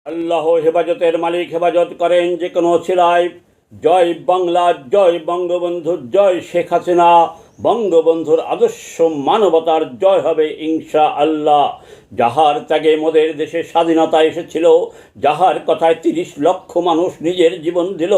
আল্লাহ হেফাজতের মালিক হেফাজত করেন যে কোনো ছিলায়। জয় বাংলা, জয় বঙ্গবন্ধু, জয় শেখ হাসিনা। বঙ্গবন্ধুর আদর্শ মানবতার জয় হবে ইনশা আল্লাহ। যাহার ত্যাগে মোদের দেশে স্বাধীনতা এসেছিল, যাহার কথায় ৩০ লক্ষ মানুষ নিজের জীবন দিল,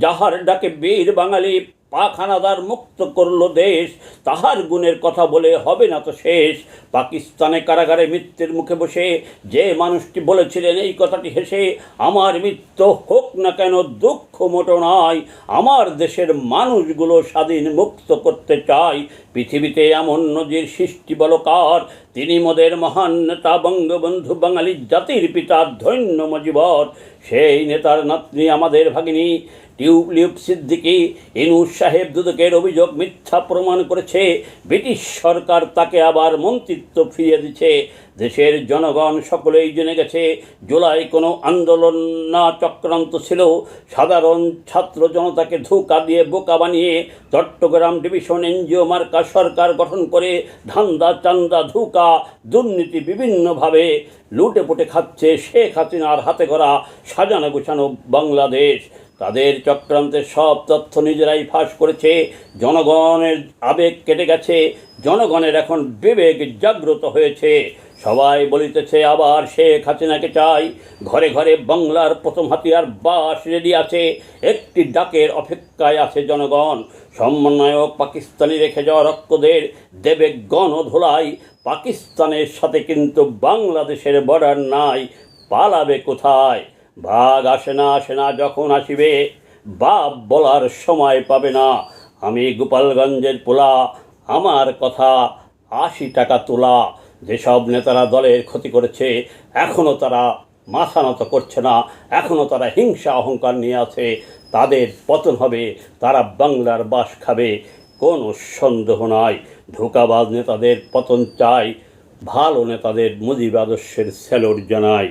যাহার ডাকে বীর বাঙালি পাখানাদার মুক্ত করল দেশ, তাহার গুণের কথা বলে হবে না তো শেষ। পাকিস্তানে কারাগারে মৃত্যুর মুখে বসে যে মানুষটি বলেছিলেন এই কথাটি হেসে, আমার মৃত্যু হোক না কেন দুঃখ মোটো নাই, আমার দেশের মানুষগুলো স্বাধীন মুক্ত করতে চাই। পৃথিবীতে এমন নজির সৃষ্টি বলকার, তিনি মোদের মহান নেতা বঙ্গবন্ধু, বাঙালি জাতির পিতা ধন্য মুজিবর। সেই নেতার নাতনি আমাদের ভাগিনী টিউলিপ সিদ্দিকী। ইনুস সাহেব দুদকের অভিযোগ মিথ্যা প্রমাণ করেছে, ব্রিটিশ সরকার তাকে আবার মন্ত্রিত্ব ফিরিয়ে দিচ্ছে। দেশের জনগণ সকলেই জেনে গেছে জুলাই কোনো আন্দোলন না, চক্রান্ত ছিল। সাধারণ ছাত্র জনতাকে ধোঁকা দিয়ে বোকা বানিয়ে চট্টগ্রাম ডিভিশন এনজিও মার্কা সরকার গঠন করে ধান্দা চান্দা ধোঁকা দুর্নীতি বিভিন্নভাবে লুটে পুটে খাচ্ছে শেখ হাসিনার হাতে গড়া সাজানো গোছানো বাংলাদেশ। তাদের চক্রান্তের সব তথ্য নিজেরাই ফাঁস করেছে। জনগণের আবেগ কেটে গেছে, জনগণের এখন বিবেক জাগ্রত হয়েছে। সবাই বলিতেছে আবার শেখ হাসিনাকে চাই। ঘরে ঘরে বাংলার প্রথম হাতিয়ার বাস রেডি আছে, একটি ডাকের অপেক্ষায় আছে জনগণ। সমন্বয়ক পাকিস্তানি রেখে যাওয়া রক্তদের দেবে গণধোলাই। পাকিস্তানের সাথে কিন্তু বাংলাদেশের বর্ডার নাই, পালাবে কোথায়? ভাগ আসে না যখন আসিবে, বাপ বলার সময় পাবে না। আমি গোপালগঞ্জের পোলা, আমার কথা ৮০ টাকা তোলা। যেসব নেতারা দলের ক্ষতি করেছে এখনও তারা মাথা নত করছে না, এখনও তারা হিংসা অহংকার নিয়ে আছে, তাদের পতন হবে, তারা বাংলার বাস খাবে, কোনো সন্দেহ নাই। ধোঁকাবাজ নেতাদের পতন চাই, ভালো নেতাদের মুজিব আদর্শের স্যালুট জানাই।